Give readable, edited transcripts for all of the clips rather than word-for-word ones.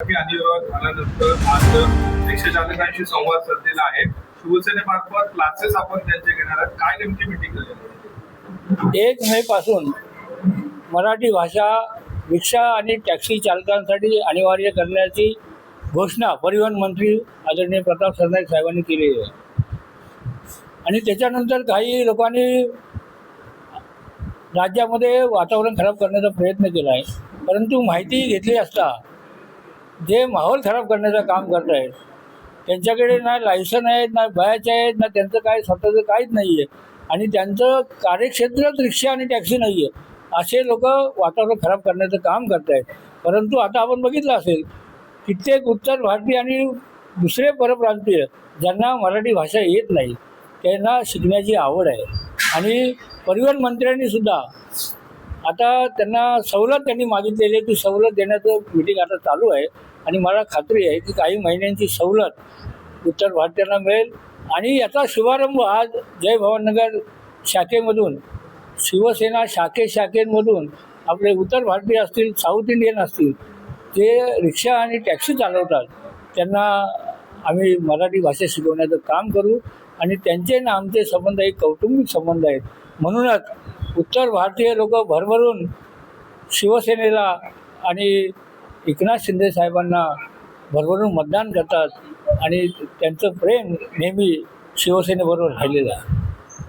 मराठी अधिवेशन झाल्यानंतर आज रिक्षा चालकांशी संवाद साधलेला आहे. शिवसेनेमार्फत क्लासेस आपण त्यांचे घेणार आहात. काय नेमकी मीटिंग झाली? 1 मे पासून मराठी भाषा रिक्षा आणि टॅक्सी चालकांसाठी अनिवार्य करण्याची घोषणा परिवहन मंत्री आदरणीय प्रताप सरनाईक साहेबांनी केली आहे. आणि त्याच्यानंतर काही लोकांनी राज्यामध्ये वातावरण खराब करण्याचा प्रयत्न केला आहे. परंतु माहिती घेतली असता जे माहोल खराब करण्याचं काम करत आहेत त्यांच्याकडे ना लायसन आहेत, ना बॅच आहेत, ना त्यांचं काय स्वतःचं काहीच नाही आहे. आणि त्यांचं कार्यक्षेत्रच रिक्षा आणि टॅक्सी नाही आहे. असे लोक वातावरण खराब करण्याचं काम करत आहेत. परंतु आता आपण बघितलं असेल कित्येक उत्तर भारतीय आणि दुसरे परप्रांतीय ज्यांना मराठी भाषा येत नाही त्यांना शिकण्याची आवड आहे. आणि परिवहन मंत्र्यांनी सुद्धा आता त्यांना सवलत त्यांनी मागितलेली आहे. ती सवलत देण्याचं मीटिंग आता चालू आहे. आणि मला खात्री आहे की काही महिन्यांची सवलत उत्तर भारतीयांना मिळेल. आणि याचा शुभारंभ आज जय भवानीनगर शाखेमधून शिवसेना शाखेमधून आपले उत्तर भारतीय असतील, साऊथ इंडियन असतील, जे रिक्षा आणि टॅक्सी चालवतात त्यांना आम्ही मराठी भाषा शिकवण्याचं काम करू. आणि त्यांचे ना आमचे संबंध एक कौटुंबिक संबंध आहेत. म्हणूनच उत्तर भारतीय लोक भरभरून शिवसेनेला आणि एकनाथ शिंदे साहेबांना भरभरून मतदान करतात. आणि त्यांचं प्रेम नेहमी शिवसेनेबरोबर राहिलेलं आहे.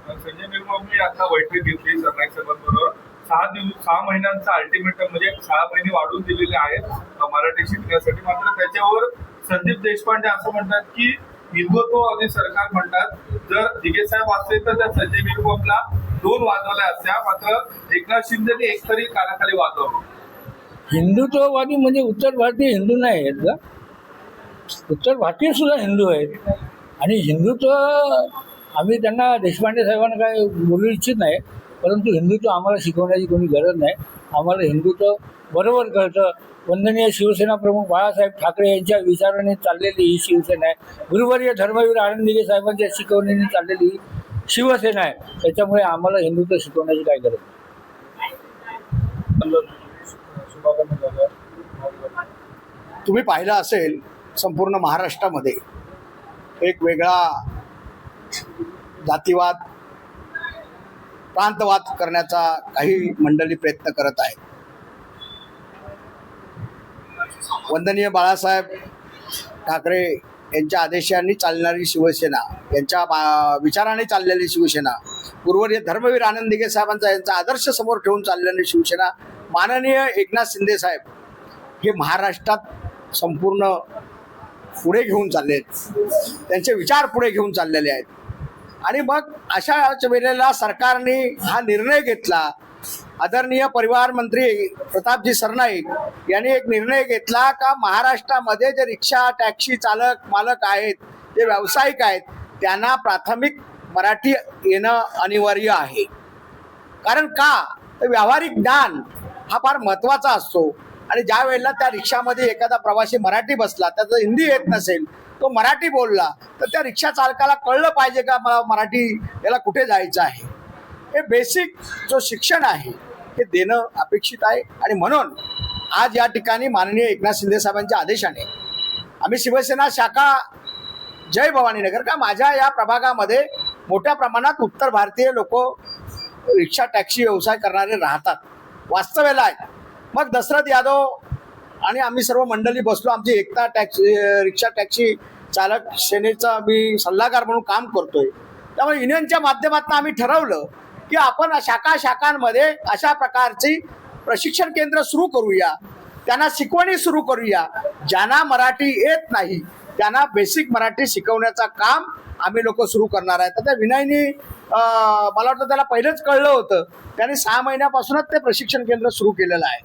संजय मेहबूबांनी आता बैठक घेतली सरनाईक साहेबांबरोबर. 6 महिन्यांचा अल्टिमेटम म्हणजे 6 महिने वाढवून दिलेले आहेत मराठी शिकण्यासाठी. मात्र त्याच्यावर संदीप देशपांडे असं म्हणतात की हिंदुत्ववादी सरकार म्हणतात. जर दिघे साहेब असते तर त्या संजय मेहबूबला 2 वाजवल्या असत्या. मात्र एकनाथ शिंदेने एक तरी कानाखाली वाजवलं. हिंदुत्ववादी म्हणजे उत्तर भारतीय हिंदू नाही आहेत का? उत्तर भारतीय सुद्धा हिंदू आहेत. आणि हिंदुत्व आम्ही त्यांना देशपांडे साहेबांना काय बोलू इच्छित नाही. परंतु हिंदुत्व आम्हाला शिकवण्याची कोणी गरज नाही. आम्हाला हिंदुत्व बरोबर कळतं. वंदनीय शिवसेना प्रमुख बाळासाहेब ठाकरे यांच्या विचाराने चाललेली ही शिवसेना आहे. गुरुवर्य धर्मवीर आनंद दिघे साहेबांच्या शिकवणीने चाललेली ही शिवसेना आहे. त्याच्यामुळे आम्हाला हिंदुत्व शिकवण्याची काय गरज नाही. तुम्ही पाहिलं असेल संपूर्ण महाराष्ट्रामध्ये एक वेगळा जातीवाद, प्रांतवाद करण्याचा काही मंडळी प्रयत्न करत आहेत. वंदनीय बाळासाहेब ठाकरे यांच्या आदेशांनी चालणारी शिवसेना, यांच्या विचाराने चाललेली शिवसेना, गुरुवर्य धर्मवीर आनंद दिघे साहेबांचा यांचा आदर्श समोर ठेवून चाललेली शिवसेना, माननीय एकनाथ शिंदे साहेब हे महाराष्ट्रात संपूर्ण पुढे घेऊन चालले आहेत. त्यांचे विचार पुढे घेऊन चाललेले आहेत. आणि मग अशाच वेळेला सरकारने हा निर्णय घेतला. आदरणीय परिवहन मंत्री प्रतापजी सरनाईक यांनी एक निर्णय घेतला का महाराष्ट्रामध्ये जे रिक्षा टॅक्सी चालक मालक आहेत, जे व्यावसायिक आहेत, त्यांना प्राथमिक मराठी येणं अनिवार्य आहे. कारण का तर व्यावहारिक ज्ञान हा फार महत्त्वाचा असतो. आणि ज्या वेळेला त्या रिक्षामध्ये एखादा प्रवासी मराठी बसला, त्याचं हिंदी येत नसेल, तो मराठी बोलला, तर त्या रिक्षा चालकाला कळलं पाहिजे का मला मराठी याला कुठे जायचं आहे. हे बेसिक जो शिक्षण आहे हे देणं अपेक्षित आहे. आणि म्हणून आज या ठिकाणी माननीय एकनाथ शिंदे साहेबांच्या आदेशाने आम्ही शिवसेना शाखा जय भवानीनगर का माझ्या या प्रभागामध्ये मोठ्या प्रमाणात उत्तर भारतीय लोक रिक्षा टॅक्सी व्यवसाय करणारे राहतात, वास्तव्याला आहेत. मग दशरथ यादव आणि आम्ही सर्व मंडळी बसलो. आमची एकता रिक्षा टॅक्सी चालक सेनेचा मी सल्लागार म्हणून काम करतोय. त्यामुळे युनियनच्या माध्यमातून आम्ही ठरवलं की आपण शाखांमध्ये अशा प्रकारची प्रशिक्षण केंद्र सुरू करूया. त्यांना शिकवणी सुरू करूया. ज्यांना मराठी येत नाही त्यांना बेसिक मराठी शिकवण्याचं काम आम्ही लोक सुरू करणार आहेत. तर त्या विनयनी मला वाटतं त्याला पहिलेच कळलं होतं. त्याने 6 महिन्यापासूनच ते प्रशिक्षण केंद्र सुरू केलेलं आहे.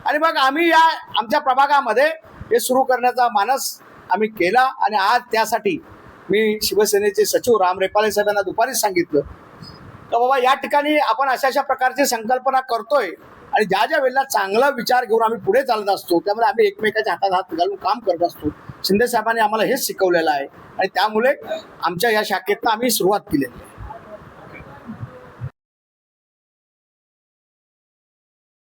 आणि मग आम्ही या आमच्या प्रभागामध्ये हे सुरू करण्याचा मानस आम्ही केला. आणि आज त्यासाठी मी शिवसेनेचे सचिव राम रेपाले साहेबांना दुपारीच सांगितलं तर बाबा या ठिकाणी आपण अशा प्रकारची संकल्पना करतोय. आणि ज्या ज्या वेळेला चांगला विचार घेऊन आम्ही पुढे चालत असतो त्यामुळे आम्ही एकमेकाच्या हातात हात घालून काम करत असतो. शिंदे साहेबांनी आम्हाला हेच शिकवलेलं आहे. आणि त्यामुळे आमच्या या शाखेतनं आम्ही सुरुवात केलेली आहे.